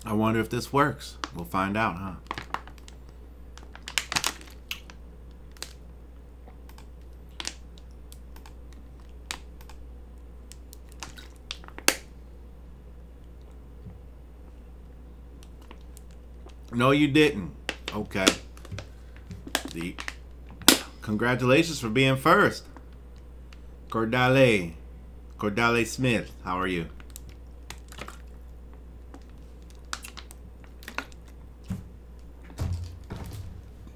I wonder if this works. We'll find out, huh? No, you didn't. Okay. Congratulations for being first. Cordale Smith, how are you?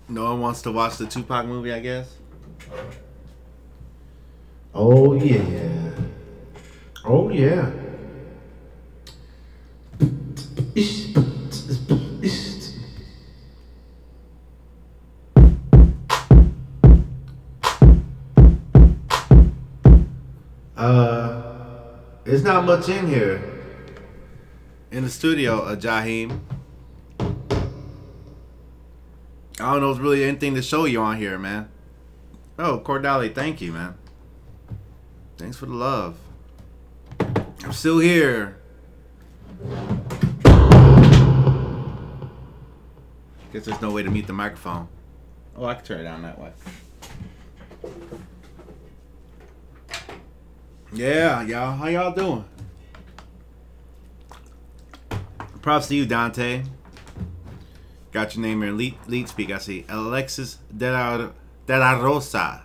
No one wants to watch the Tupac movie, I guess? Oh, yeah. Oh, yeah. There's not much in here. In the studio, Jaheim. I don't know if there's really anything to show you on here, man. Oh, Cordale, thank you, man. Thanks for the love. I'm still here. Guess there's no way to mute the microphone. Oh, I can turn it down that way. Yeah, y'all. How y'all doing? Props to you, Dante. Got your name here. Lead speak, I see. Alexis de la Rosa.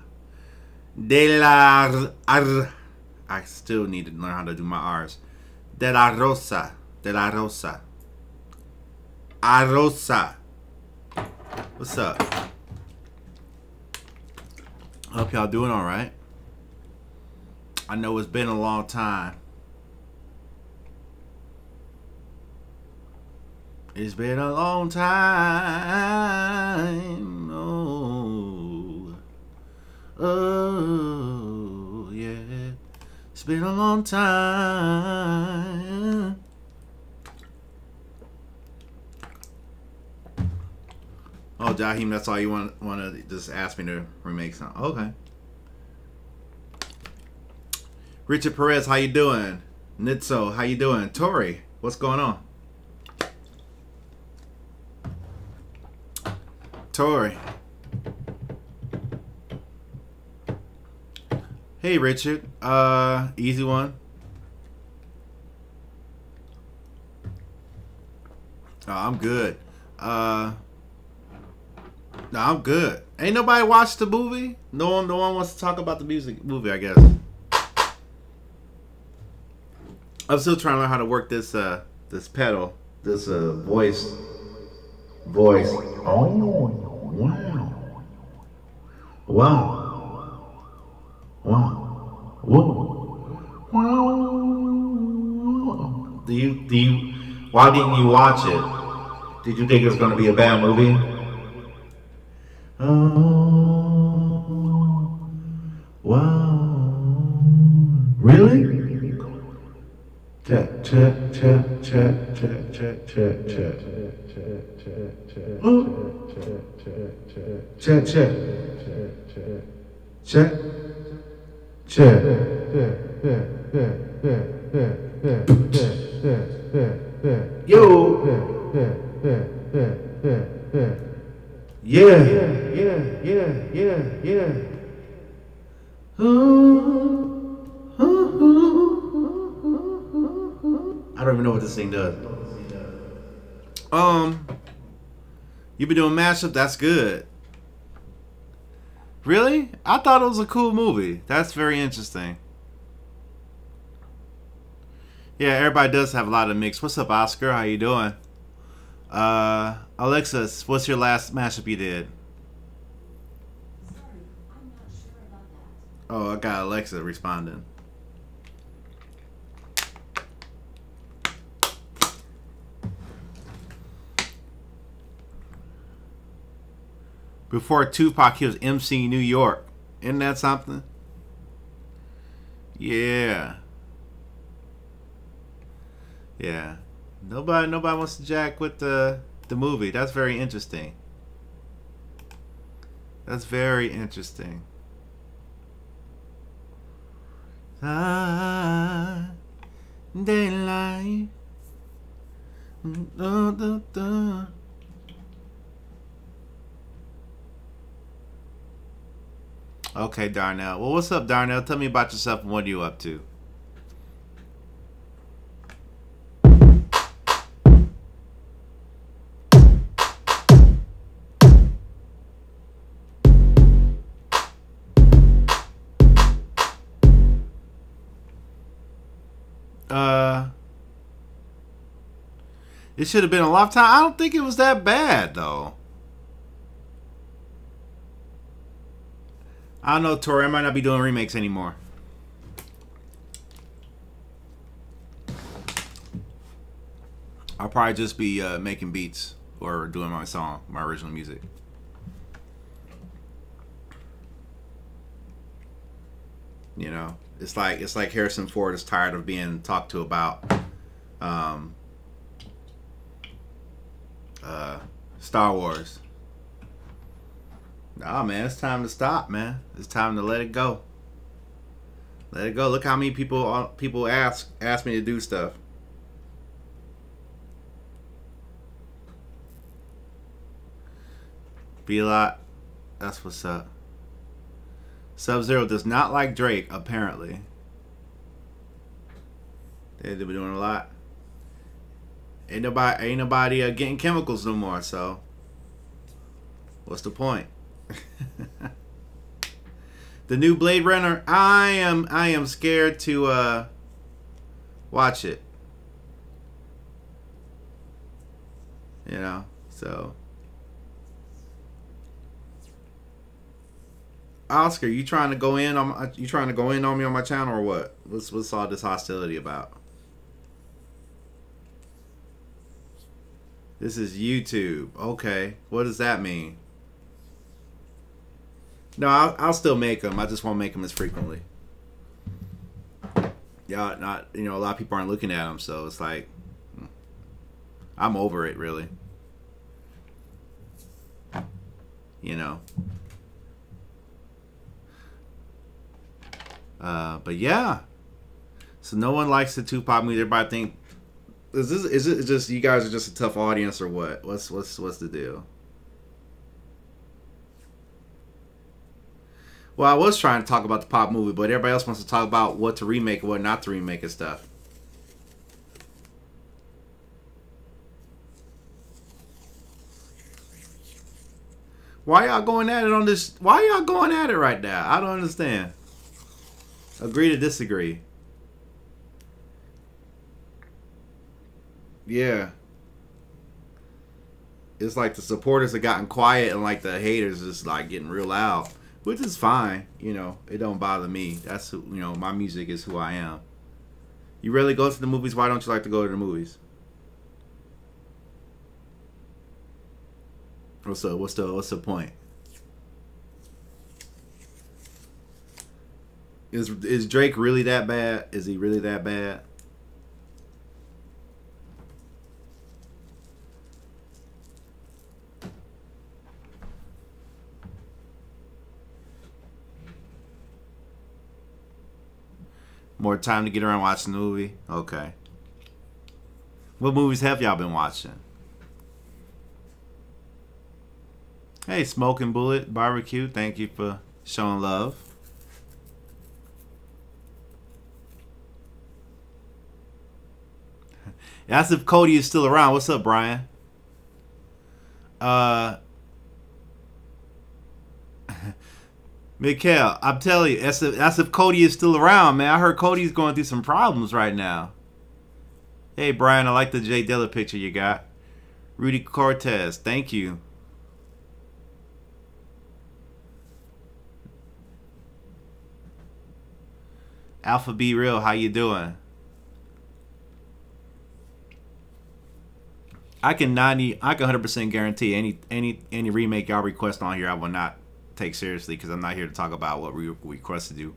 I still need to learn how to do my R's. De la Rosa. De la Rosa. Arosa. What's up? Hope y'all doing alright. I know it's been a long time. It's been a long time. Oh, oh, yeah. It's been a long time. Oh, Jaheim, that's all you want to just ask me to remake something. Okay. Richard Perez, how you doing? Nitso, how you doing? Tori, what's going on? Tori. Hey, Richard. Easy one. Oh, I'm good. No, I'm good. Ain't nobody watched the movie? No one wants to talk about the movie, I guess. I'm still trying to learn how to work this this pedal, this voice. Oh, wow. Wow. Wow. Whoa. Do you why didn't you watch it? Did you think it was gonna be a bad movie? Oh, wow. Really? Check. Yo. Yeah. I don't even know what this thing does. You've been doing mashup? That's good. Really? I thought it was a cool movie. That's very interesting. Yeah, everybody does have a lot of mix. What's up, Oscar? How you doing? Alexis, what's your last mashup you did? Sorry, I'm not sure about that. Oh, I got Alexa responding. Before Tupac, he was MC New York. Isn't that something? Yeah. Yeah. Nobody wants to jack with the movie. That's very interesting. That's very interesting. Daylight. Da, da, da. Okay, Darnell. Well, what's up, Darnell? Tell me about yourself and what are you up to? It should have been a lifetime. I don't think it was that bad, though. I don't know, Tori. I might not be doing remakes anymore. I'll probably just be making beats or doing my song, my original music. You know, it's like Harrison Ford is tired of being talked to about Star Wars. Nah, man, it's time to stop, man. It's time to let it go. Let it go. Look how many people ask me to do stuff. Be a lot. That's what's up. Sub-Zero does not like Drake, apparently. They've been doing a lot. Ain't nobody getting Khemikals no more, so what's the point? The new Blade Runner, I am scared to watch it. You know, so Oscar, you trying to go in on me on my channel or what? What's all this hostility about? This is YouTube. Okay, what does that mean? No, I'll still make them. I just won't make them as frequently. Yeah, not, you know, a lot of people aren't looking at them, so it's like I'm over it, really. You know. But yeah. So no one likes the Tupac music. Everybody think is it just you guys are just a tough audience or what? What's the deal? Well, I was trying to talk about the pop movie, but everybody else wants to talk about what to remake and what not to remake and stuff. Why y'all going at it on this? Why y'all going at it right now? I don't understand. Agree to disagree. Yeah. It's like the supporters have gotten quiet and like the haters just like getting real loud. Which is fine, you know. It don't bother me. That's who, you know, my music is who I am. You rarely go to the movies. Why don't you like to go to the movies? What's the point? Is Drake really that bad? Is he really that bad? More time to get around watching the movie? Okay. What movies have y'all been watching? Hey, Smoking Bullet Barbecue. Thank you for showing love. That's if Cody is still around. What's up, Brian? Mikhail, I'm telling you, that's if Cody is still around, man. I heard Cody's going through some problems right now. Hey, Brian, I like the Jay Dilla picture you got. Rudy Cortez, thank you. Alpha Be Real, how you doing? I can 100% guarantee any remake y'all request on here, I will not take seriously because I'm not here to talk about what we request to do.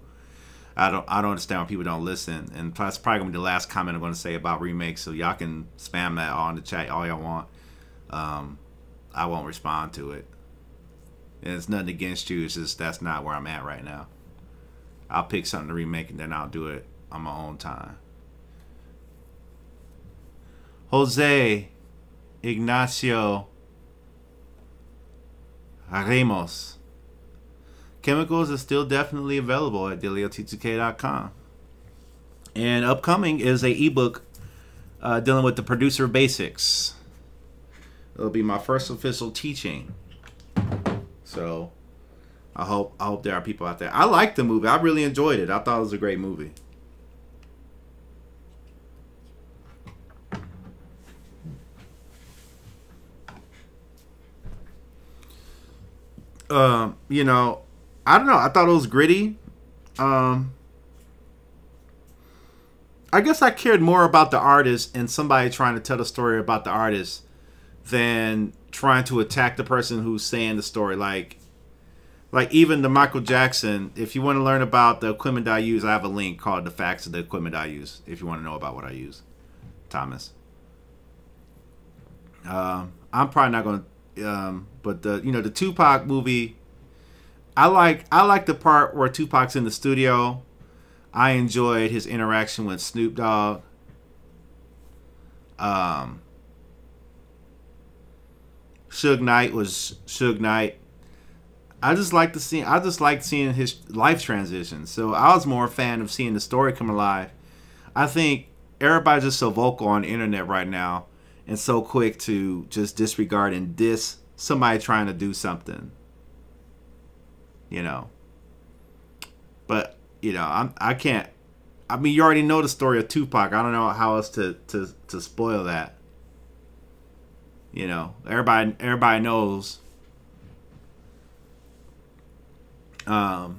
I don't understand why people don't listen, and that's probably gonna be the last comment I'm gonna say about remakes. So y'all can spam that all in the chat all y'all want. I won't respond to it, and it's nothing against you. It's just that's not where I'm at right now. I'll pick something to remake and then I'll do it on my own time. Jose, Ignacio Ramos. Khemikals is still definitely available at Dillio2k.com. And upcoming is a ebook dealing with the producer basics. It'll be my first official teaching. So I hope there are people out there. I liked the movie. I really enjoyed it. I thought it was a great movie. You know, I don't know. I thought it was gritty. I guess I cared more about the artist and somebody trying to tell the story about the artist than trying to attack the person who's saying the story. Like even the Michael Jackson, if you want to learn about the equipment that I use, I have a link called The Facts of the Equipment I Use, if you want to know about what I use. Thomas. I'm probably not going to, but the Tupac movie, I like the part where Tupac's in the studio. I enjoyed his interaction with Snoop Dogg. Suge Knight was Suge Knight. I just liked seeing his life transition. So I was more a fan of seeing the story come alive. I think everybody's just so vocal on the internet right now and so quick to just disregard and diss somebody trying to do something. You know. But, I can't. I mean, you already know the story of Tupac. I don't know how else to spoil that. Everybody knows. Alpha,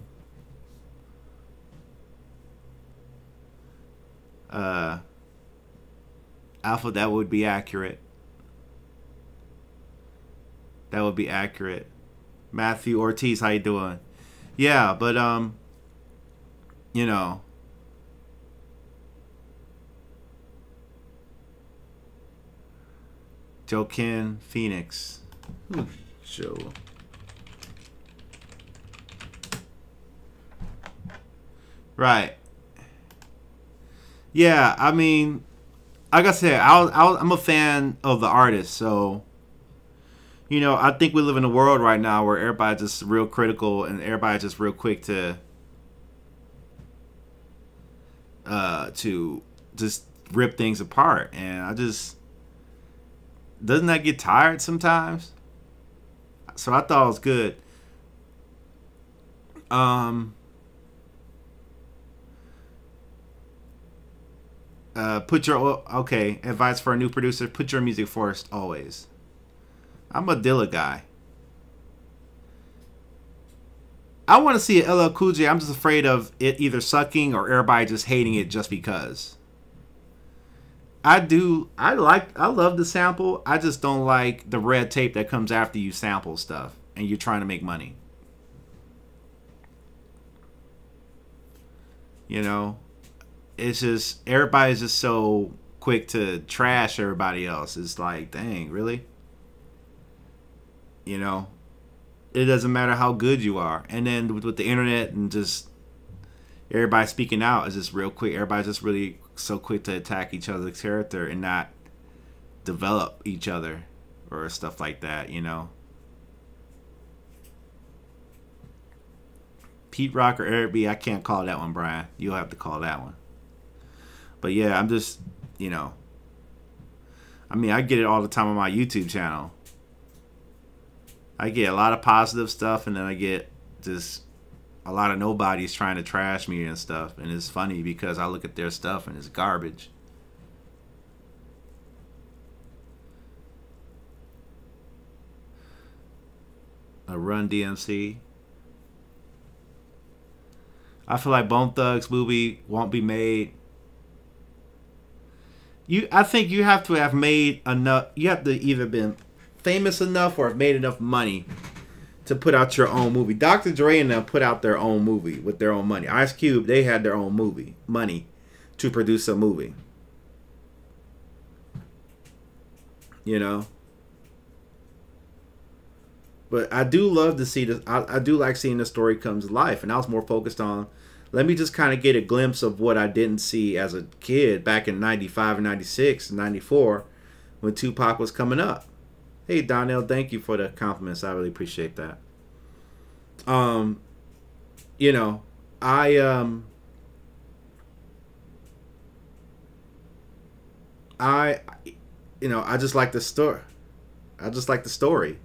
that would be accurate. That would be accurate. Matthew Ortiz, how you doing? Yeah, but Joaquin Phoenix. Joe. Right. Yeah, I mean, like I said, I'm a fan of the artist, so I think we live in a world right now where everybody's just real critical and everybody's just real quick to just rip things apart, and doesn't that get tired sometimes? So I thought it was good. Advice for a new producer: put your music first always. I'm a Dillie guy. I want to see an LL Cool J. I'm just afraid of it either sucking or everybody just hating it just because. I love the sample. I just don't like the red tape that comes after you sample stuff and you're trying to make money. It's just, everybody's just so quick to trash everybody else. It's like, dang, really? It doesn't matter how good you are. And then with the internet and just everybody speaking out is just real quick. Everybody's just really so quick to attack each other's character and not develop each other or stuff like that, Pete Rock or Eric B, I can't call that one, Brian. You'll have to call that one. But yeah, I'm just, I mean, I get it all the time on my YouTube channel. I get a lot of positive stuff, and then I get just a lot of nobodies trying to trash me and stuff. And it's funny because I look at their stuff and it's garbage. A Run DMC. I feel like Bone Thugs movie won't be made. I think you have to have made enough. You have to either been famous enough or have made enough money to put out your own movie. Dr. Dre and them put out their own movie with their own money. Ice Cube, they had their own money to produce a movie. But I do love to see this. I do like seeing the story come to life. And I was more focused on, let me just kind of get a glimpse of what I didn't see as a kid back in 95 and 96 and 94 when Tupac was coming up. Hey Donnell, thank you for the compliments. I really appreciate that. You know, I you know, I just like the story. I just like the story.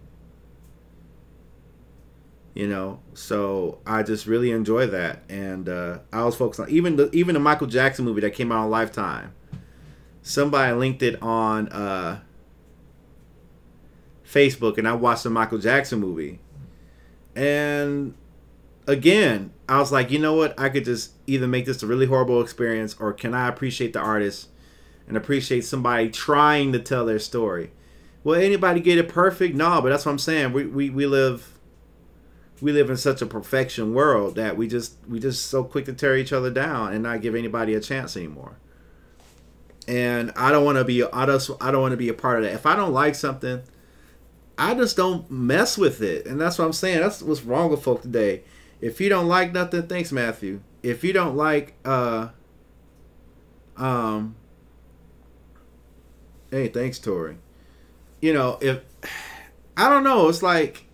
You know, so I just really enjoy that, and I was focused on even the Michael Jackson movie that came out on Lifetime. Somebody linked it on Facebook, and I watched the Michael Jackson movie, and again, I was like, you know what? I could just either make this a really horrible experience, or can I appreciate the artist and appreciate somebody trying to tell their story? Will anybody get it perfect? No, but that's what I'm saying. We live in such a perfection world that we just so quick to tear each other down and not give anybody a chance anymore. And I don't want to be I don't want to be a part of that. If I don't like something, I just don't mess with it. And that's what I'm saying. That's what's wrong with folk today. If you don't like nothing, thanks Matthew. If you don't like hey, thanks Tori. You know, if I don't know, it's like,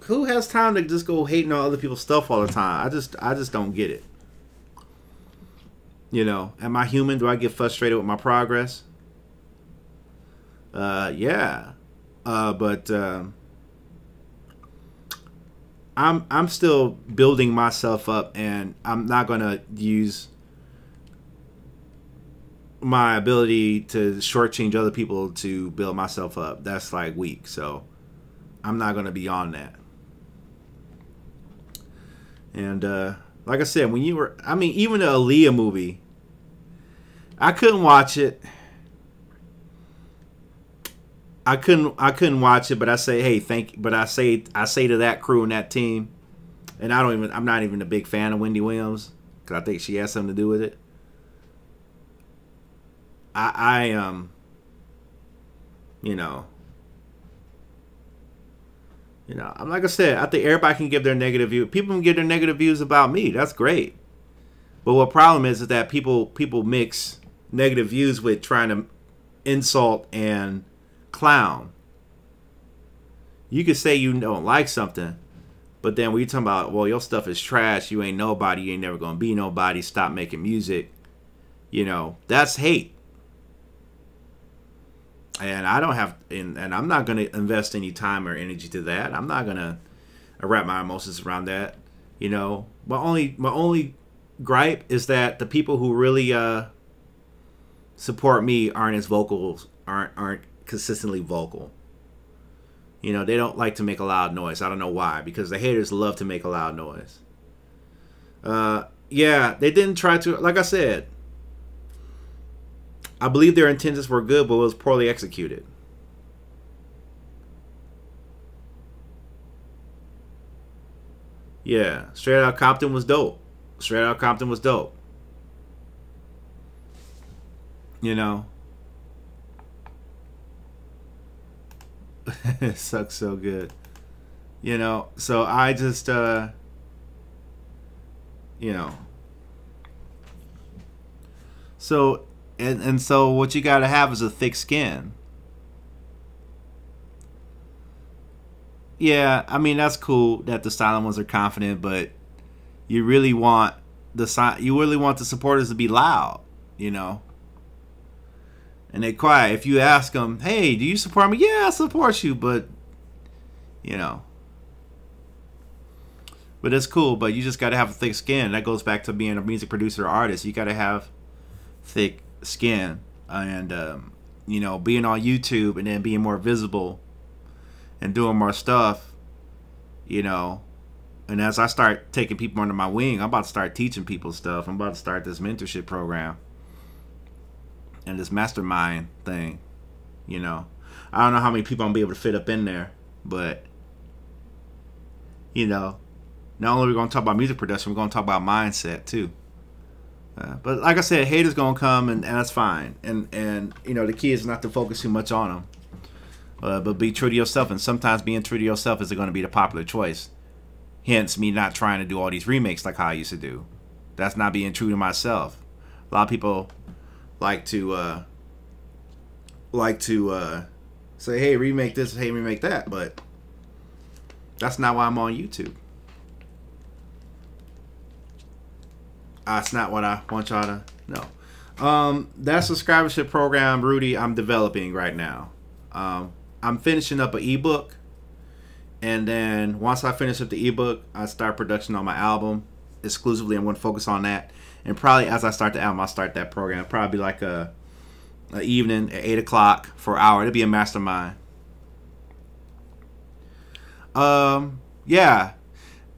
who has time to just go hating on other people's stuff all the time? I just don't get it. You know, am I human? Do I get frustrated with my progress? Yeah. But I'm still building myself up, and I'm not gonna use my ability to shortchange other people to build myself up. That's like weak. So I'm not gonna be on that. And like I said, when you were, I mean, even the Aaliyah movie, I couldn't watch it. I couldn't watch it, but I say, hey, thank you. But I say to that crew and that team, and I'm not even a big fan of Wendy Williams, because I think she has something to do with it. You know, I'm like I said, I think everybody can give their negative view. People can give their negative views about me. That's great. But what problem is that people mix negative views with trying to insult and clown. You could say you don't like something, but then when you're talking about, well, your stuff is trash, you ain't nobody, you ain't never gonna be nobody, stop making music, you know, that's hate. And I don't have, and I'm not going to invest any time or energy to that. I'm not going to wrap my emotions around that. You know, my only gripe is that the people who really support me aren't consistently vocal. You know, they don't like to make a loud noise. I don't know why, because the haters love to make a loud noise. Yeah, they didn't try to, like I said, I believe their intentions were good, but it was poorly executed. Yeah, Straight Outta Compton was dope. Straight Outta Compton was dope. You know. It sucks so good. You know, so I just, you know. So... And so what you got to have is a thick skin. Yeah, I mean, that's cool that the silent ones are confident, but you really want the supporters to be loud, you know. And they quiet. If you ask them, "Hey, do you support me?" "Yeah, I support you," but you know. But it's cool, but you just got to have a thick skin. That goes back to being a music producer or artist. You got to have thick skin, and you know, being on YouTube and then being more visible and doing more stuff, you know. And as I start taking people under my wing, I'm about to start teaching people stuff. I'm about to start this mentorship program and this mastermind thing, you know. I don't know how many people I'm gonna be able to fit up in there, but you know, not only are we gonna talk about music production, we're gonna talk about mindset too. But like I said, haters gonna come, and that's fine. And you know, the key is not to focus too much on them, but be true to yourself. And sometimes being true to yourself is going to be the popular choice. Hence, me not trying to do all these remakes like how I used to do. That's not being true to myself. A lot of people like to like to say, hey, remake this, hey, remake that, but that's not why I'm on YouTube. That's not what I want y'all to know. That subscribership program, Rudy, I'm developing right now. I'm finishing up an ebook, and then once I finish up the ebook, I start production on my album exclusively. I'm going to focus on that, and probably as I start the album, I'll start that program. Probably like a evening at 8 o'clock for an hour. It'll be a mastermind. Yeah.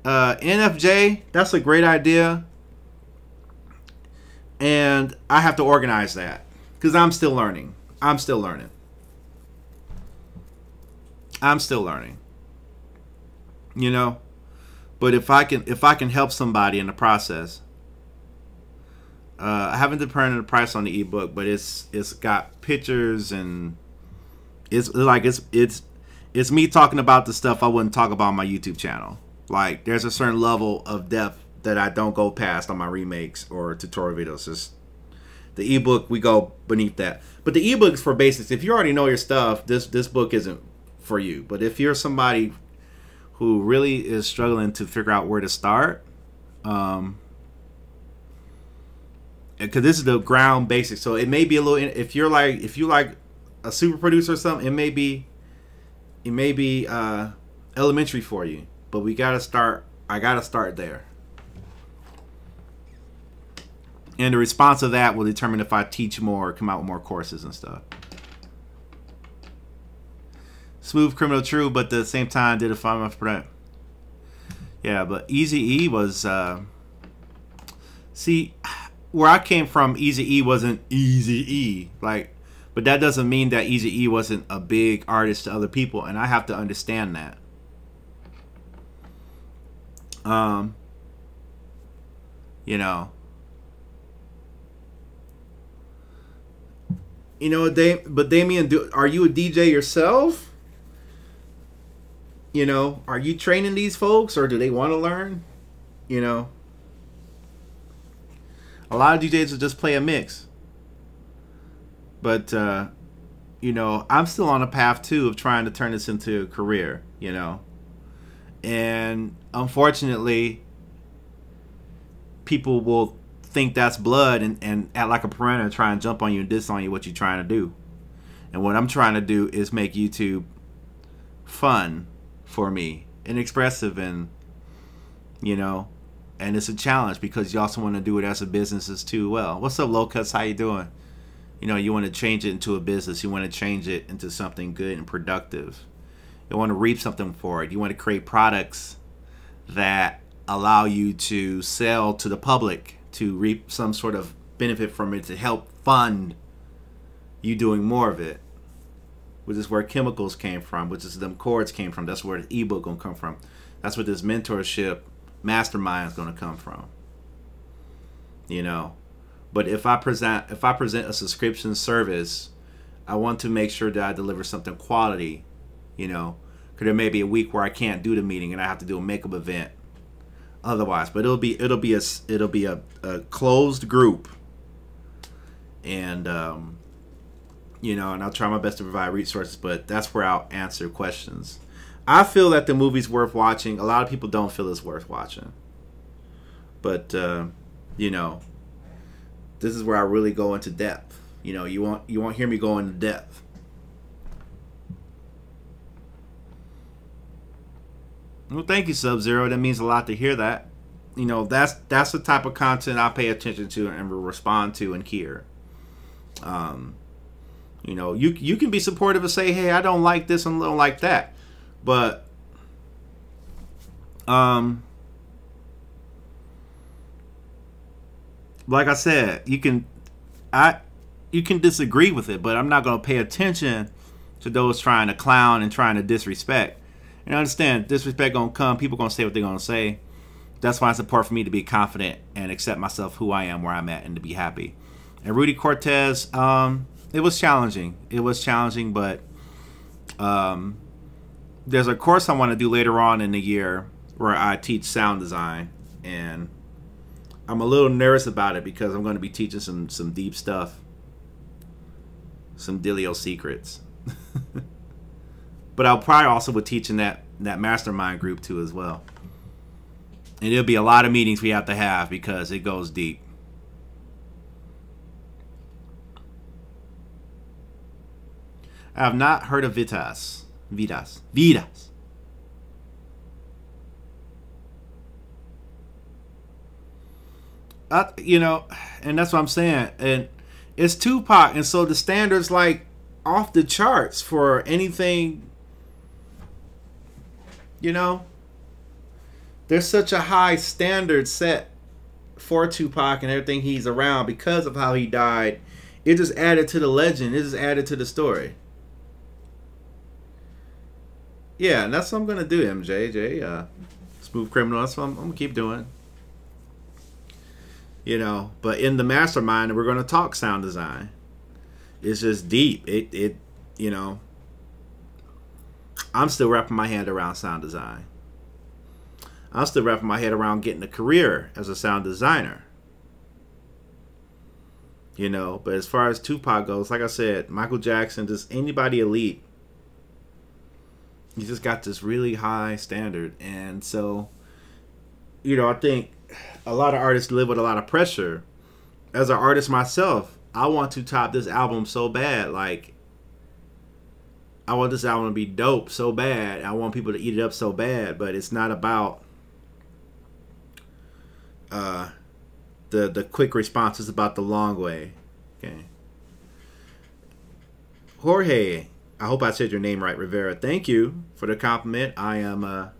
NFJ, that's a great idea. And I have to organize that because I'm still learning. I'm still learning. You know, but if I can help somebody in the process, I haven't determined the price on the ebook, but it's got pictures and it's like it's me talking about the stuff I wouldn't talk about on my YouTube channel. Like there's a certain level of depth that I don't go past on my remakes or tutorial videos. Just the ebook, we go beneath that. But the ebook is for basics. If you already know your stuff, this book isn't for you. But if you're somebody who really is struggling to figure out where to start, because this is the ground basics, so it may be a little. If you like a super producer or something, it may be elementary for you. But we gotta start. I gotta start there. And the response of that will determine if I teach more or come out with more courses and stuff. Smooth Criminal, true, but at the same time did a 5 month product. Yeah, but Easy E was see where I came from. Easy E wasn't Easy E, like, but that doesn't mean that Easy E wasn't a big artist to other people, and I have to understand that. You know. You know, but Damien, are you a DJ yourself? You know, are you training these folks, or do they want to learn? You know, a lot of DJs will just play a mix. But, you know, I'm still on a path, too, of trying to turn this into a career, you know. And unfortunately, people will think that's blood and act like a piranha and try and jump on you and diss on you what you're trying to do. And what I'm trying to do is make YouTube fun for me and expressive, and you know, and it's a challenge because you also want to do it as a business as too. Well, what's up, Low Cuts? How you doing? You know, you want to change it into a business. You want to change it into something good and productive. You want to reap something for it. You want to create products that allow you to sell to the public, to reap some sort of benefit from it, to help fund you doing more of it, which is where Khemikals came from, which is Dem Chords came from. That's where the ebook gonna come from. That's where this mentorship mastermind is gonna come from. You know, but if I present a subscription service, I want to make sure that I deliver something quality. You know, because there may be a week where I can't do the meeting and I have to do a makeup event. Otherwise, but it'll be a closed group, and you know, and I'll try my best to provide resources, but that's where I'll answer questions. I feel that the movie's worth watching. A lot of people don't feel it's worth watching, but you know, this is where I really go into depth. You know, you won't hear me go into depth. Well, thank you, Sub-Zero. That means a lot to hear that. You know, that's the type of content I pay attention to and will respond to and hear. You know, you can be supportive and say, hey, I don't like this and don't like that. But like I said, you can disagree with it, but I'm not going to pay attention to those trying to clown and trying to disrespect. And I understand disrespect gonna come. People gonna say what they're gonna say. That's why it's important for me to be confident and accept myself, who I am, where I'm at, and to be happy. And Rudy Cortez, it was challenging. It was challenging, but there's a course I want to do later on in the year where I teach sound design, and I'm a little nervous about it because I'm going to be teaching some deep stuff. some Dillio secrets. But I'll probably also be teaching that mastermind group too as well. And it'll be a lot of meetings we have to have because it goes deep. I have not heard of Vidas. You know, and that's what I'm saying. And it's Tupac, and so the standards like off the charts for anything. You know, there's such a high standard set for Tupac and everything he's around because of how he died. It just added to the legend. It just added to the story. Yeah, and that's what I'm gonna do, MJ. Smooth Criminal. That's what I'm gonna keep doing. You know, but in the mastermind, we're gonna talk sound design. It's just deep. It you know, I'm still wrapping my head around sound design. I'm still wrapping my head around getting a career as a sound designer. You know, but as far as Tupac goes, like I said, Michael Jackson, just anybody elite. He just got this really high standard. And so, you know, I think a lot of artists live with a lot of pressure. As an artist myself, I want to top this album so bad. Like, I want this album to be dope so bad. I want people to eat it up so bad. But it's not about the quick response. It's about the long way. Okay. Jorge, I hope I said your name right, Rivera. Thank you for the compliment. I am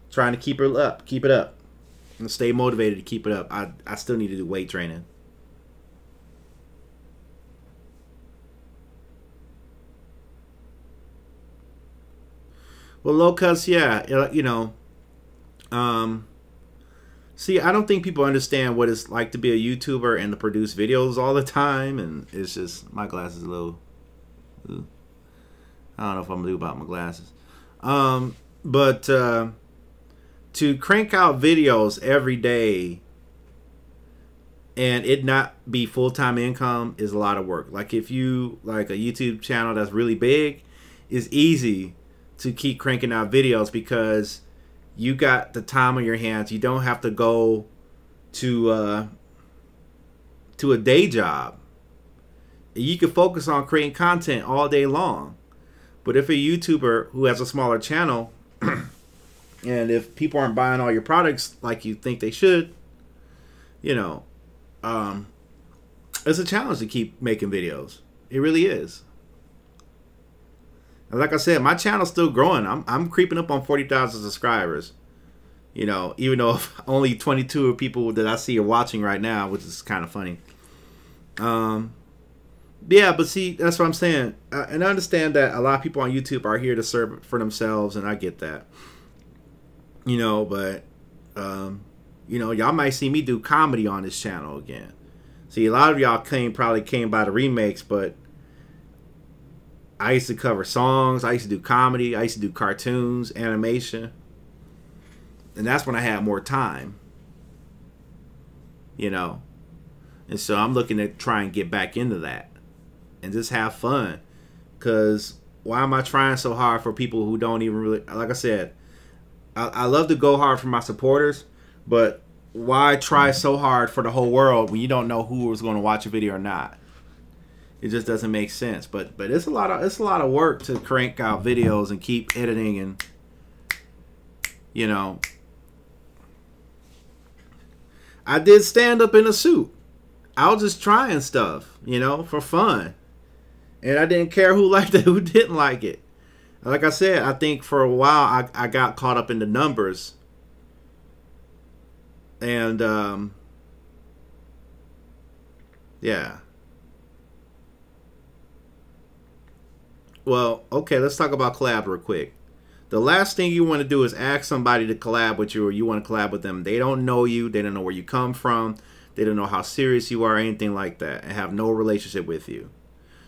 trying to keep it up. Keep it up. And stay motivated to keep it up. I still need to do weight training. Well, Locus, yeah, you know, see, I don't think people understand what it's like to be a YouTuber and to produce videos all the time, and it's just, my glasses a little, ooh. I don't know if I'm gonna do about my glasses. But to crank out videos every day and it not be full-time income is a lot of work. Like if you like a YouTube channel that's really big, it's easy to keep cranking out videos because you got the time on your hands. You don't have to go to a day job. You can focus on creating content all day long. But if a YouTuber who has a smaller channel and if people aren't buying all your products like you think they should, you know, it's a challenge to keep making videos. It really is. And like I said, my channel's still growing. I'm creeping up on 40,000 subscribers. You know, even though only 22 people that I see are watching right now, which is kind of funny. Yeah, but see, that's what I'm saying. And I understand that a lot of people on YouTube are here to serve for themselves, and I get that. You know, but, you know, y'all might see me do comedy on this channel again. See, a lot of y'all probably came by the remakes, but I used to cover songs. I used to do comedy. I used to do cartoons, animation. And that's when I had more time. You know. And so I'm looking to try and get back into that. And just have fun. Because why am I trying so hard for people who don't even really... Like I said, I love to go hard for my supporters. But why try so hard for the whole world when you don't know who is going to watch a video or not? It just doesn't make sense. But it's a lot of work to crank out videos and keep editing and... You know... I did stand up in a suit. I was just trying stuff, you know, for fun. And I didn't care who liked it, who didn't like it. Like I said, I think for a while I got caught up in the numbers. And, yeah. Well, okay, let's talk about collab real quick. The last thing you want to do is ask somebody to collab with you or you want to collab with them. They don't know you. They don't know where you come from. They don't know how serious you are or anything like that and have no relationship with you.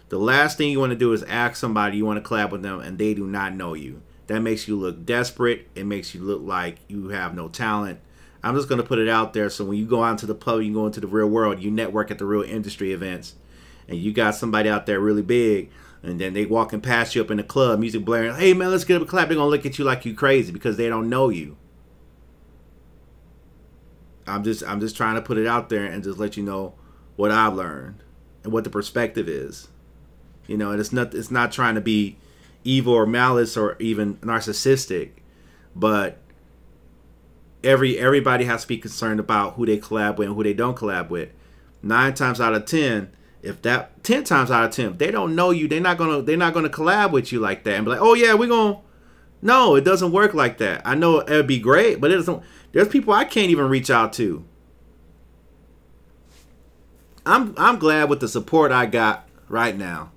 The last thing you want to do is ask somebody you want to collab with them and they do not know you. That makes you look desperate. It makes you look like you have no talent. I'm just going to put it out there so when you go out into the public, you go into the real world, you network at the real industry events, and you got somebody out there really big, and then they walking past you up in the club, music blaring, hey man, let's get up a clap. They're gonna look at you like you crazy because they don't know you. I'm just trying to put it out there and just let you know what I've learned and what the perspective is. You know, and it's not trying to be evil or malice or even narcissistic, but everybody has to be concerned about who they collab with and who they don't collab with. 9 times out of 10, 10 times out of 10, if they don't know you, they're not gonna collab with you like that and be like, oh yeah, we're gonna. No, it doesn't work like that. I know it'd be great, but it doesn't. There's people I can't even reach out to. I'm glad with the support I got right now.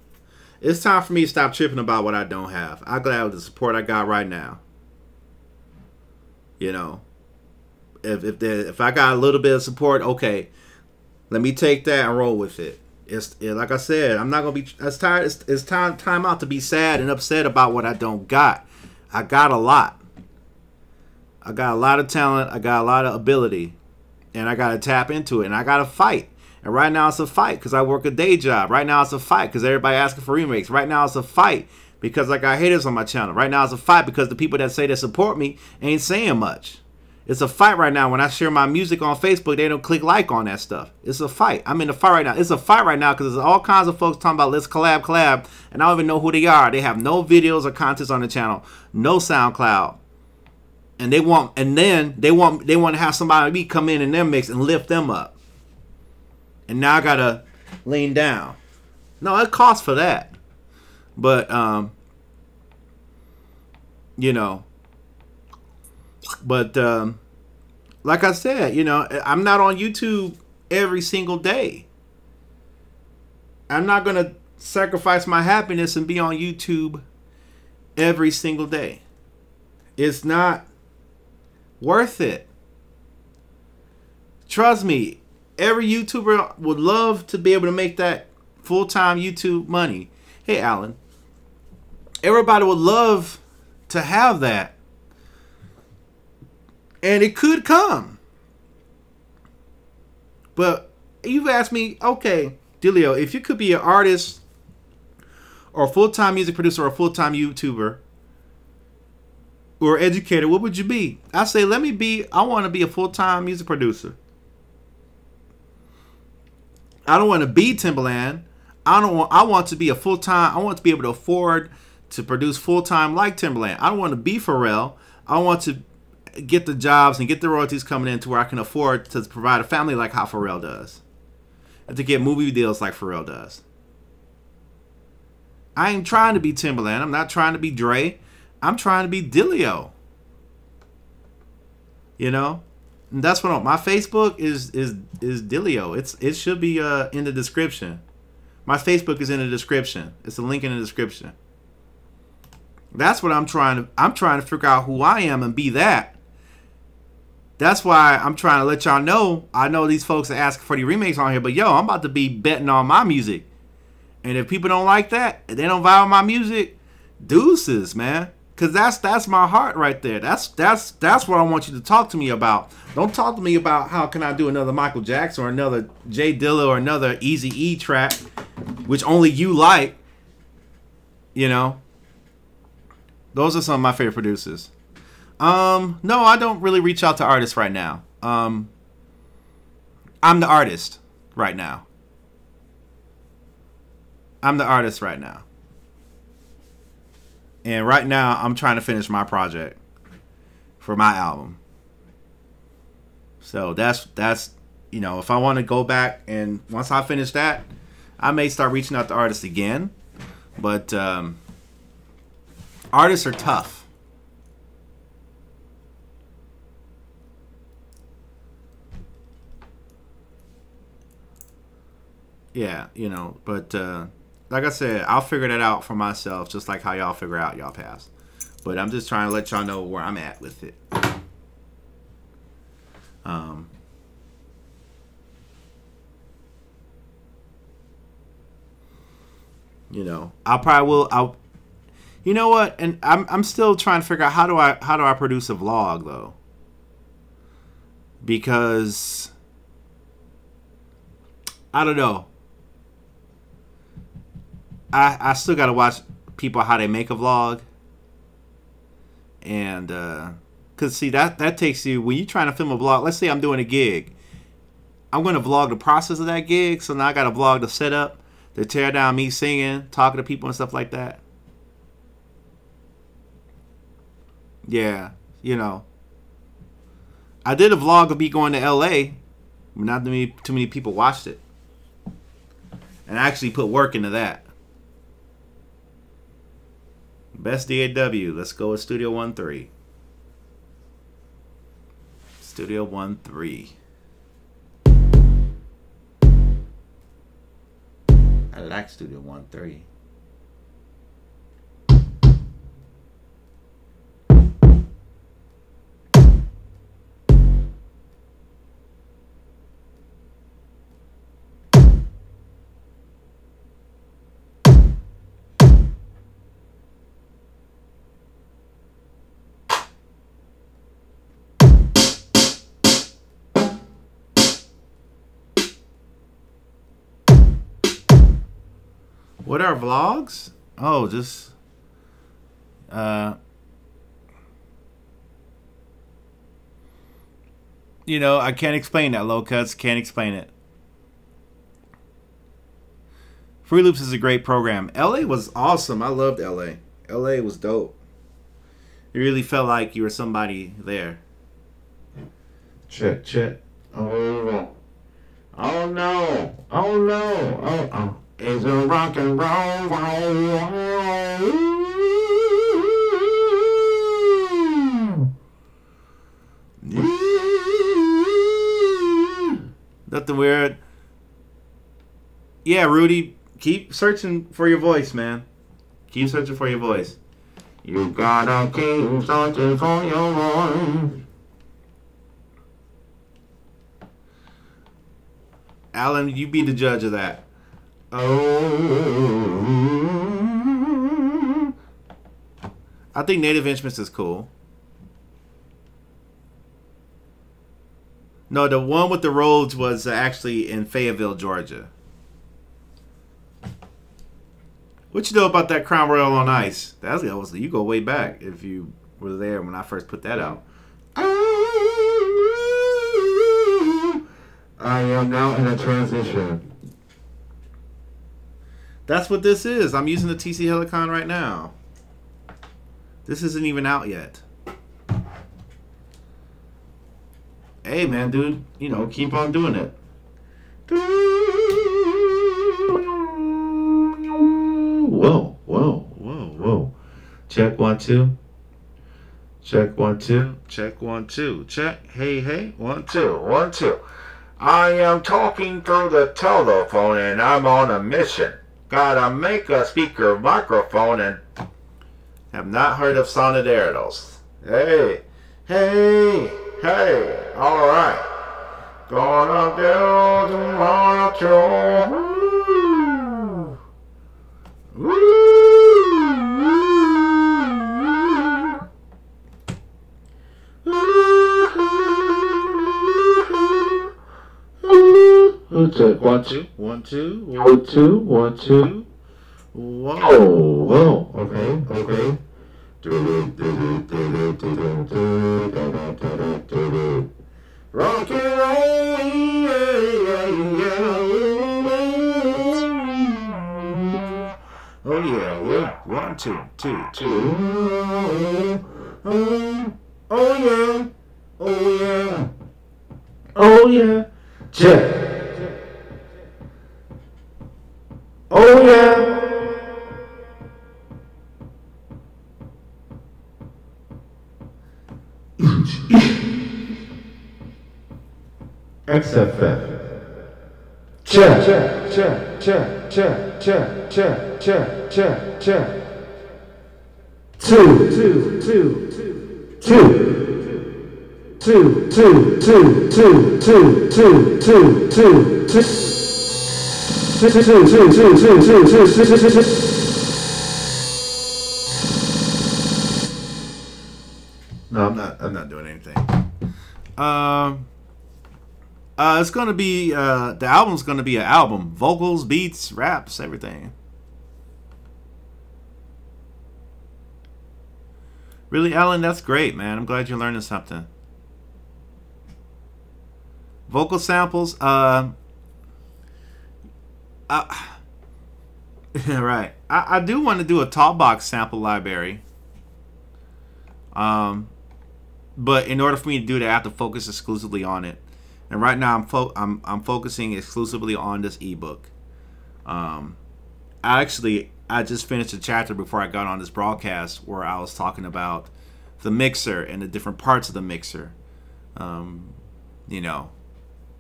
It's time for me to stop tripping about what I don't have. I'm glad with the support I got right now. You know, if I got a little bit of support, okay, let me take that and roll with it. Like I said, I'm not gonna be. It's tired. It's time out to be sad and upset about what I don't got. I got a lot. I got a lot of talent. I got a lot of ability, and I got to tap into it. And I got to fight. And right now it's a fight because I work a day job. Right now it's a fight because everybody asking for remakes. Right now it's a fight because I got haters on my channel. Right now it's a fight because the people that say they support me ain't saying much. It's a fight right now. When I share my music on Facebook, they don't click like on that stuff. It's a fight. I'm in a fight right now. It's a fight right now because there's all kinds of folks talking about let's collab, and I don't even know who they are. They have no videos or contents on the channel, no SoundCloud, and they want to have somebody like me come in their mix and lift them up. And now I gotta lean down. No, it costs for that, but you know. But like I said, you know, I'm not on YouTube every single day. I'm not going to sacrifice my happiness and be on YouTube every single day. It's not worth it. Trust me, every YouTuber would love to be able to make that full-time YouTube money. Hey, Alan. Everybody would love to have that. And it could come. But you've asked me, okay, Dillio, if you could be an artist or a full-time music producer or a full-time YouTuber or educator, what would you be? I say, I want to be a full-time music producer. I don't want to be Timbaland. I want to be a full-time, I want to be able to afford to produce full-time like Timbaland. I don't want to be Pharrell. I want to get the jobs and get the royalties coming in to where I can afford to provide a family like how Pharrell does. And to get movie deals like Pharrell does. I ain't trying to be Timbaland. I'm not trying to be Dre. I'm trying to be Dillio. You know? And that's what my Facebook is Dillio. It should be in the description. My Facebook is in the description. It's a link in the description. That's what I'm trying to figure out who I am and be that. That's why I'm trying to let y'all know. I know these folks are asking for the remakes on here, but yo, I'm about to be betting on my music. And if people don't like that, if they don't vibe with my music, deuces, man. Cause that's my heart right there. That's what I want you to talk to me about. Don't talk to me about how can I do another Michael Jackson or another J Dilla or another Eazy-E track, which only you like. You know. Those are some of my favorite producers. No, I don't really reach out to artists right now. I'm the artist right now. I'm the artist right now. And right now, I'm trying to finish my project for my album. So that's you know, if I want to go back and once I finish that, I may start reaching out to artists again. But artists are tough. Yeah, you know, but like I said, I'll figure that out for myself, just like how y'all figure out y'all paths. But I'm just trying to let y'all know where I'm at with it. You know, you know what? And I'm still trying to figure out how do I produce a vlog though, because I don't know. I still gotta watch people how they make a vlog, and cause see that takes you when you're trying to film a vlog. Let's say I'm doing a gig, I'm gonna vlog the process of that gig. So now I gotta vlog the setup, the tear down, me singing, talking to people and stuff like that. Yeah, you know. I did a vlog of me going to LA. Not too many people watched it. And I actually put work into that. Best DAW. Let's go with Studio 1.3. Studio 1.3. I like Studio 1.3. What are vlogs? Oh, just you know, I can't explain that, low cuts, can't explain it. Free Loops is a great program. LA was awesome. I loved LA. LA was dope. It really felt like you were somebody there. Check, check. Oh, oh no. Oh no. Oh, oh. It's a rock and roll. Nothing weird. Yeah, Rudy, keep searching for your voice, man. Keep searching for your voice. You gotta keep searching for your voice. Alan, you be the judge of that. Oh. I think Native Instruments is cool. No, the one with the Rhodes was actually in Fayetteville, Georgia. What you know about that Crown Royal on Ice? That was you go way back if you were there when I first put that out. I am now in a transition. That's what this is. I'm using the TC Helicon right now. This isn't even out yet. Hey, man, dude. You know, keep on doing it. Whoa, whoa, whoa, whoa. Check 1 2. Check 1 2. Check 1 2. Check. Hey, hey. 1 2. 2 1 2. I am talking through the telephone and I'm on a mission. Gotta make a speaker microphone and Have not heard of Sonideritos. hey, hey, hey, alright. Gonna do the monitor. Check 1 2. 1 2. 1 2 1 2. Whoa. Oh, whoa, okay, okay. Rock and roll, Oh yeah, yeah. 1 2 2 2. oh yeah, oh yeah, oh yeah, check. Oh yeah. XFF. Check, check, check, check, check, check, check, check, check, check. 2 2 2 2 2 2 2 2 2 2 2 2 No, I'm not doing anything. It's gonna be the album's gonna be an album. Vocals, beats, raps, everything. Really, Alan? That's great, man. I'm glad you're learning something. Vocal samples. Right. I do want to do a Talkbox sample library. But in order for me to do that, I have to focus exclusively on it. And right now, I'm focusing exclusively on this ebook. I just finished a chapter before I got on this broadcast where I was talking about the mixer and the different parts of the mixer. You know,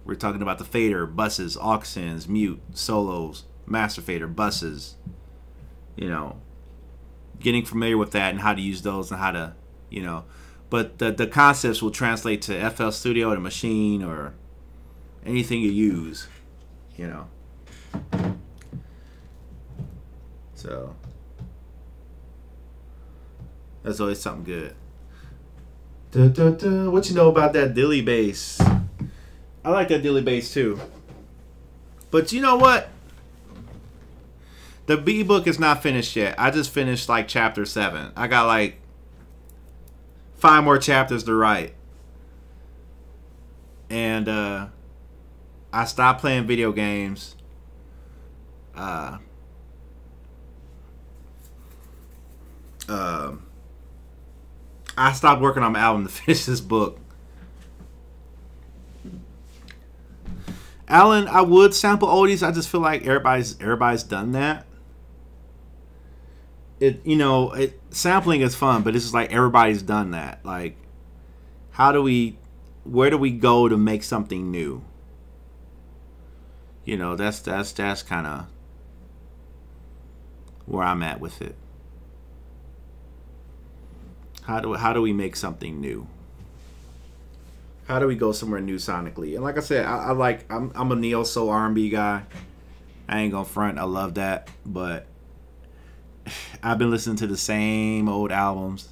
we're talking about the fader, buses, aux-ins, mute, solos, master fader, buses. You know, getting familiar with that and how to use those and how to, you know. But the concepts will translate to FL Studio, the Maschine, or anything you use, you know. So that's always something good. What you know about that Dillie bass? I like that Dillie bass too. But you know what? The B book is not finished yet. I just finished like chapter 7. I got like 5 more chapters to write. And I stopped playing video games. I stopped working on my album to finish this book. Alan, I would sample oldies. I just feel like everybody's done that. Sampling is fun, but it's just like everybody's done that. Like, where do we go to make something new? You know, that's kind of where I'm at with it. How do we make something new? How do we go somewhere new sonically? And like I said, I'm a neo soul R&B guy. I ain't gonna front. I love that, but I've been listening to the same old albums,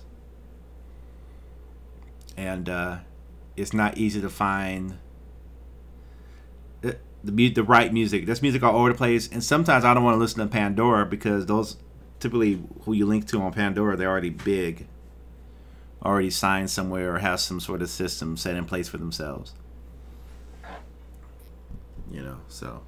and it's not easy to find the right music. There's music all over the place, and sometimes I don't want to listen to Pandora because those typically who you link to on Pandora, they're already big, already signed somewhere, or have some sort of system set in place for themselves. You know, so.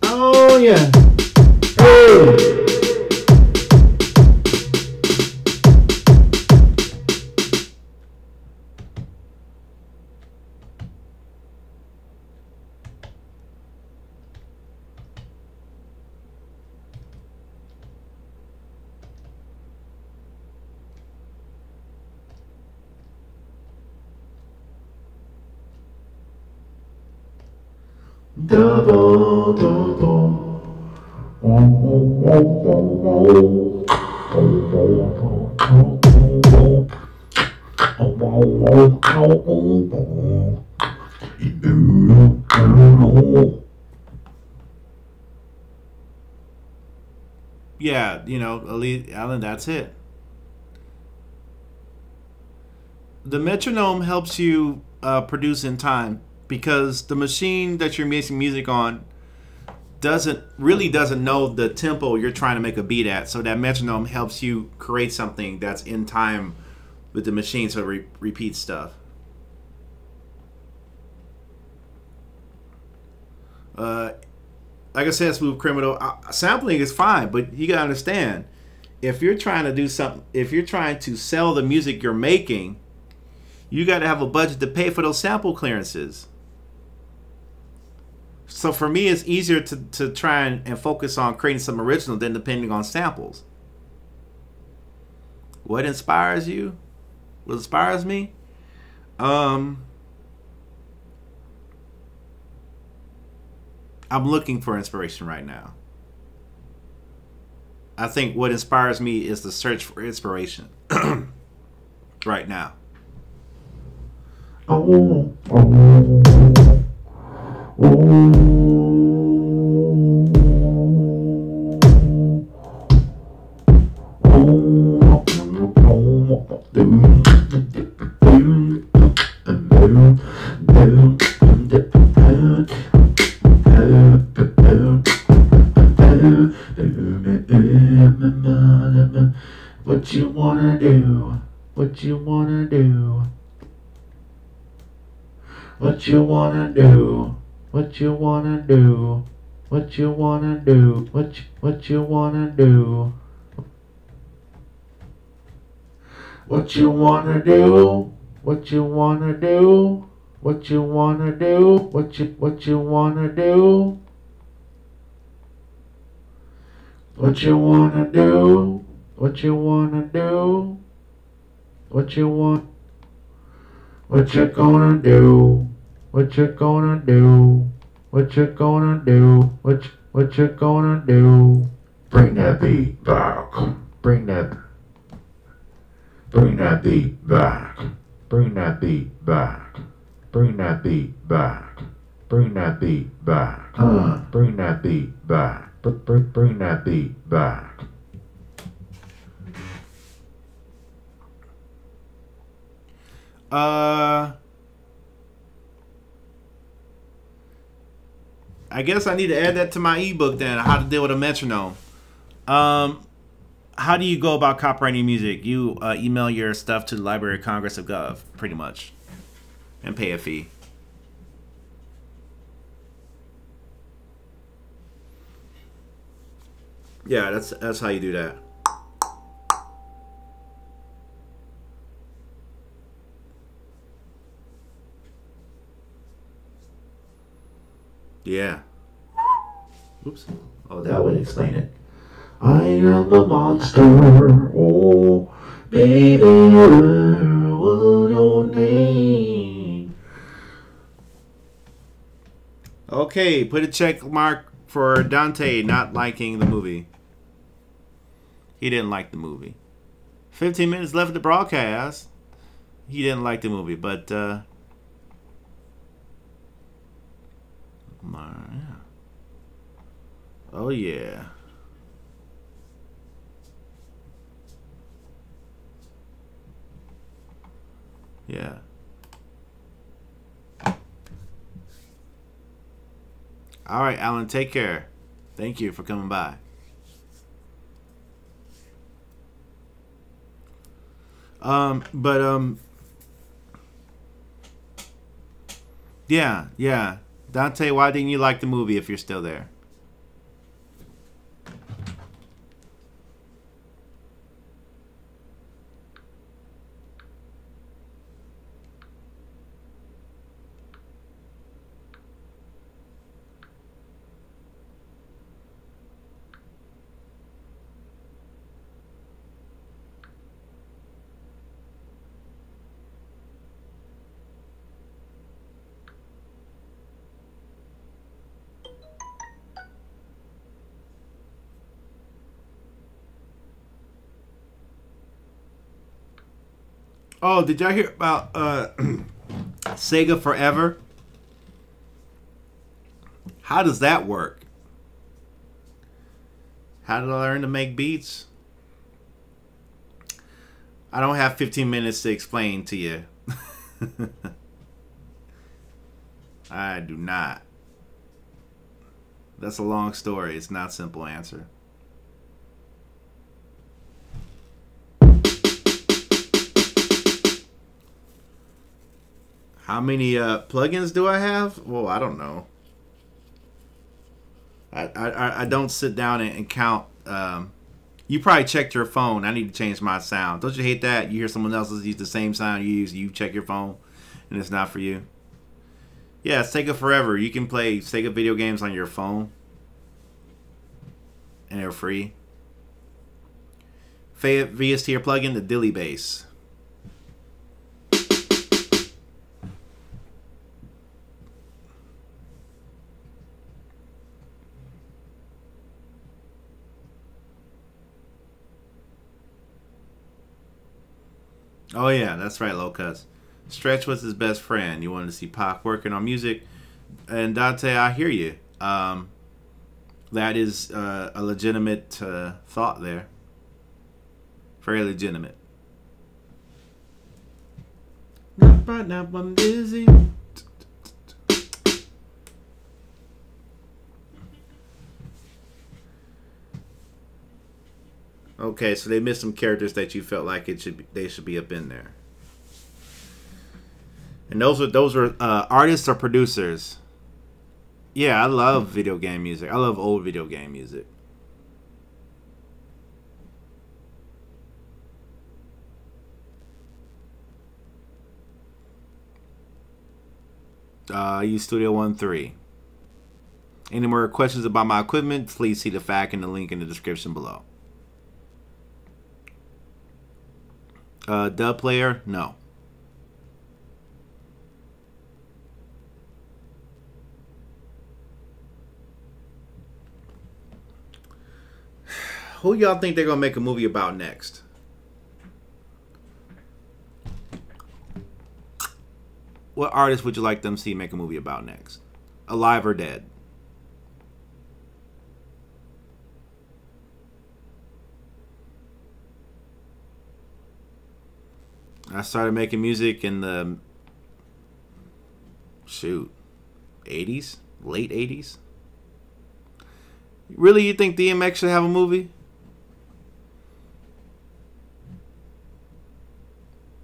Oh yeah. Hey. Double, double. Yeah, you know, Alan, that's it. The metronome helps you produce in time because the machine that you're making music on doesn't know the tempo you're trying to make a beat at. So that metronome helps you create something that's in time with the machine, so it repeats stuff. Like I said, Smooth Criminal, sampling is fine, but you gotta understand, if you're trying to do something, if you're trying to sell the music you're making, you gotta have a budget to pay for those sample clearances. So for me, it's easier to try and focus on creating some original than depending on samples. What inspires you? What inspires me? I'm looking for inspiration right now. I think what inspires me is the search for inspiration right now. What you wanna do? What you wanna do? What you wanna do? What you wanna do? What you wanna do? What you wanna do? What you wanna do? What you wanna do? What you wanna do? What you wanna do? What you wanna do? What you wanna do? What you want? What you gonna do? What you gonna do? What you gonna do? What you gonna do? Bring that beat back. Bring that beat back. Bring that beat back. Bring that beat back. Bring that beat back. Bring that beat back. Bring that beat back. I guess I need to add that to my ebook then, how to deal with a metronome. How do you go about copyrighting music? You email your stuff to the Library of Congress of Gov, pretty much, and pay a fee. Yeah, that's how you do that. Yeah. Oops. Oh, That would explain it. I am a monster. Oh, baby, what's your name? Okay, put a check mark for Dante not liking the movie. He didn't like the movie. 15 minutes left of the broadcast. He didn't like the movie, but yeah. Oh yeah. Yeah. All right, Alan, take care. Thank you for coming by. Yeah. Dante, why didn't you like the movie if you're still there? Oh, did y'all hear about Sega Forever? How does that work? How did I learn to make beats? I don't have 15 minutes to explain to you. I do not. That's a long story. It's not a simple answer. How many plugins do I have? Well, I don't know. I don't sit down and count. You probably checked your phone. I need to change my sound. Don't you hate that? You hear someone else use the same sound you use. You check your phone, and it's not for you. Yeah, Sega Forever. You can play Sega video games on your phone, and they're free. VST plugin, the Dillie bass. Oh yeah, that's right, Low Cuts. Stretch was his best friend. You wanted to see Pac working on music, and Dante, I hear you. That is a legitimate thought there. Very legitimate. No. Right now I'm busy. Okay, so they missed some characters that you felt like they should be up in there. And those were artists or producers. Yeah, I love video game music. I love old video game music. I use Studio One 3. Any more questions about my equipment? Please see the fact and the link in the description below. Dub player? No. Who y'all think they're gonna make a movie about next? What artist would you like them to see make a movie about next? Alive or dead? I started making music in the 80s, late 80s. Really, you think DMX should have a movie?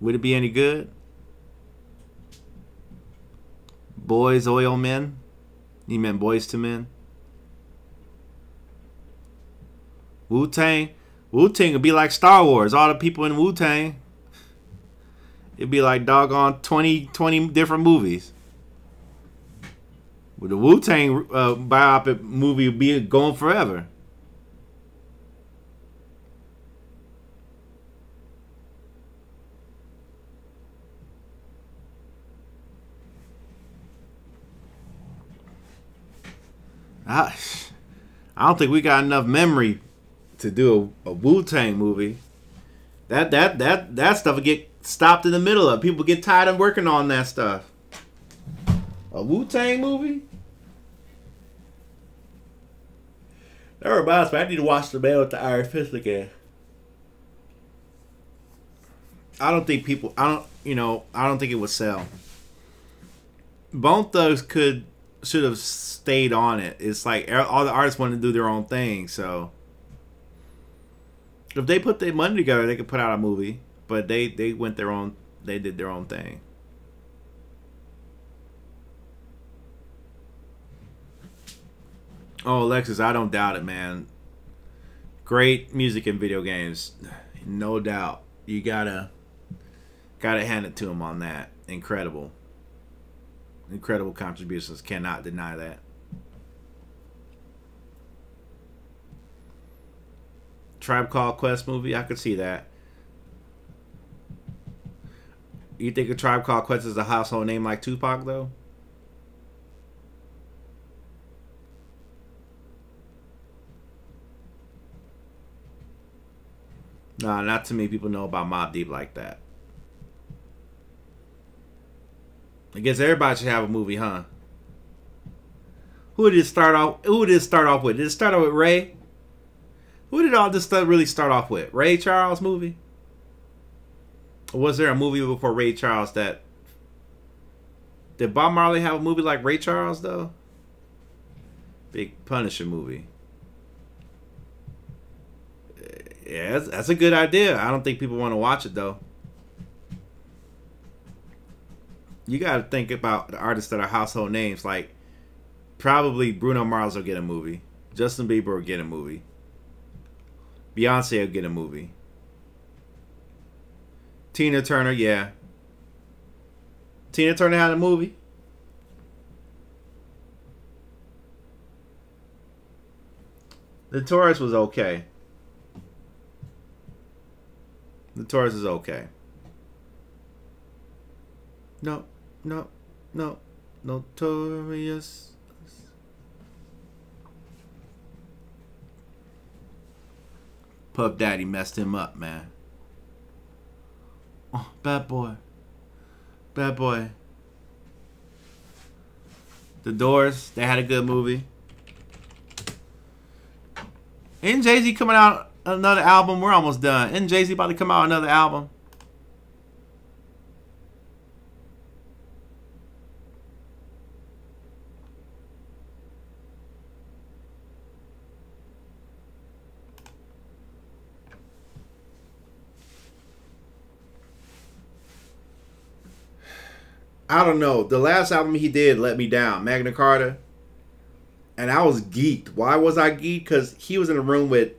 Would it be any good? Boys, Oil Men? You meant Boys to Men? Wu-Tang? Wu-Tang would be like Star Wars. All the people in Wu-Tang. It'd be like doggone 20 different movies. With the Wu-Tang biopic movie would be going forever. I don't think we got enough memory to do a Wu-Tang movie. That stuff would get stopped in the middle of. People get tired of working on that stuff. A Wu-Tang movie? That reminds me, I need to watch The Man with the Iron Fist again. I don't think it would sell. Bone Thugs should have stayed on it. It's like all the artists want to do their own thing, so if they put their money together, they could put out a movie. But they went their own. They did their own thing. Oh, Alexis, I don't doubt it, man. Great music in video games, no doubt. You gotta hand it to him on that. Incredible contributions. Cannot deny that. Tribe Called Quest movie, I could see that. You think a Tribe Called Quest is a household name like Tupac, though? Nah, not too many people know about Mobb Deep like that. I guess everybody should have a movie, huh? Who did it start off with? Did it start off with Ray? Who did all this stuff really start off with? Ray Charles movie? Or was there a movie before Ray Charles that... Did Bob Marley have a movie like Ray Charles, though? Big Punisher movie. Yeah, that's a good idea. I don't think people want to watch it, though. You got to think about the artists that are household names. Like, probably Bruno Mars will get a movie. Justin Bieber will get a movie. Beyonce will get a movie. Tina Turner, yeah. Tina Turner had a movie. The Taurus was okay. The Taurus is okay. No. Notorious. Puff Daddy messed him up, man. Oh, bad boy. Bad boy. The Doors, they had a good movie. Isn't Jay-Z coming out another album? We're almost done. Isn't Jay-Z about to come out another album? I don't know. The last album he did let me down, Magna Carta. And I was geeked. Why was I geeked? Because he was in a room with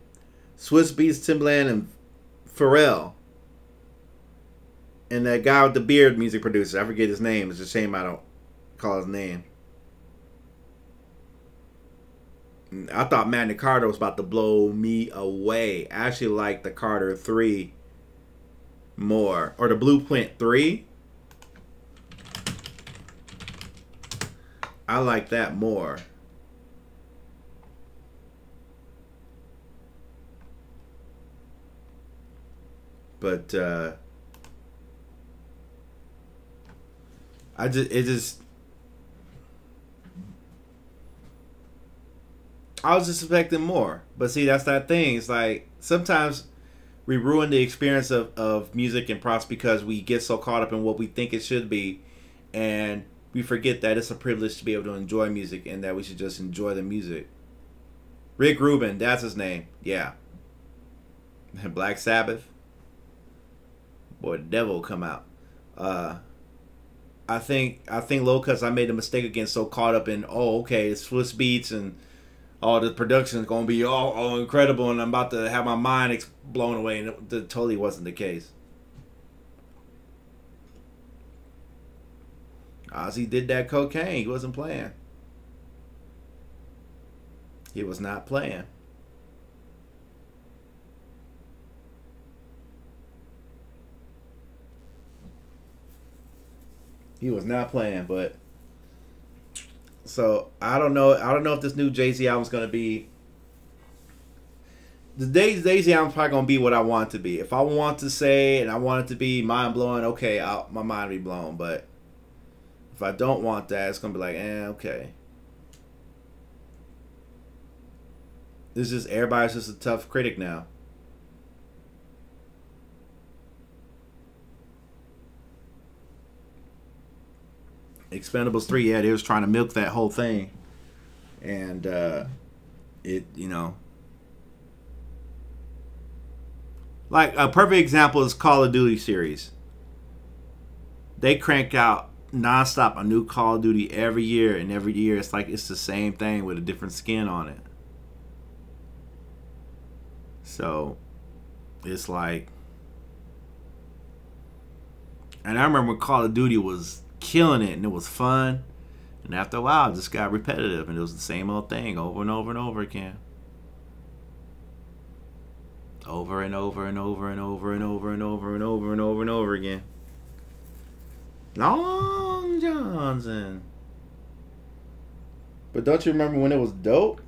Swiss Beats, Timbaland, and Pharrell. And that guy with the beard, music producer. I forget his name. It's a shame I don't call his name. I thought Magna Carta was about to blow me away. I actually like the Carter 3 more. Or the Blueprint 3. I like that more. But I was just expecting more. But see, that's that thing. It's like sometimes we ruin the experience of music and props because we get so caught up in what we think it should be, and we forget that it's a privilege to be able to enjoy music and that we should just enjoy the music. Rick Rubin, that's his name. Yeah. Black Sabbath. Boy, the devil will come out. I think low cuts I made a mistake again, so caught up in, oh, okay, it's Swiss Beats and all the production is going to be all incredible and I'm about to have my mind blown away, and it totally wasn't the case. Ozzy did that cocaine. He wasn't playing. He was not playing. He was not playing, but so I don't know if this new Jay-Z album's gonna be. The Jay-Z album's probably gonna be what I want it to be. If I want to say and I want it to be mind blowing, okay, my mind will be blown. But if I don't want that, it's gonna be like, okay. This is everybody's just a tough critic now. Expendables 3, yeah, they was trying to milk that whole thing. And it, like a perfect example is Call of Duty series. They crank out nonstop a new Call of Duty every year, and every year it's like it's the same thing with a different skin on it. So it's like, and I remember when Call of Duty was killing it and it was fun, and after a while it just got repetitive and it was the same old thing over and over and over again, over and over and over and over and over and over and over and over and over again. Long Johnson. But don't you remember when it was dope?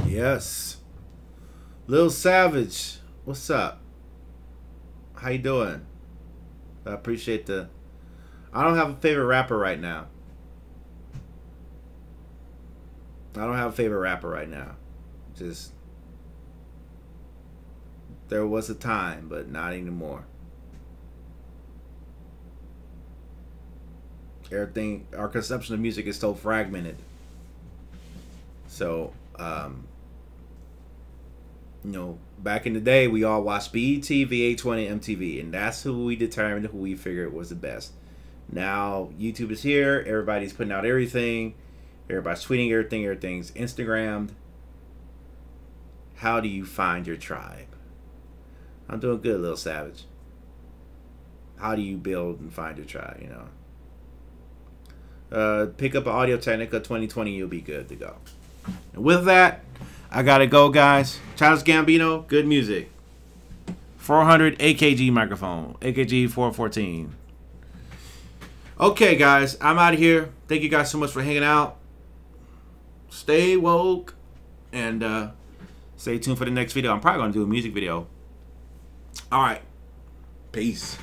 Yes. Lil Savage, what's up? How you doing? I appreciate I don't have a favorite rapper right now. Just, there was a time, but not anymore. Everything, our consumption of music is so fragmented. So, back in the day, we all watched BET, VH1, and MTV, and that's who we determined, who we figured was the best. Now, YouTube is here. Everybody's putting out everything. Everybody's tweeting everything. Everything's Instagrammed. How do you find your tribe? I'm doing good, Lil Savage. How do you build and find your tribe, Pick up an Audio Technica 2020, you'll be good to go. And with that, I gotta go, guys. Childish Gambino, good music. 400 AKG microphone. AKG 414. Okay, guys, I'm out of here. Thank you guys so much for hanging out. Stay woke. And Stay tuned for the next video. I'm probably gonna do a music video. All right, peace.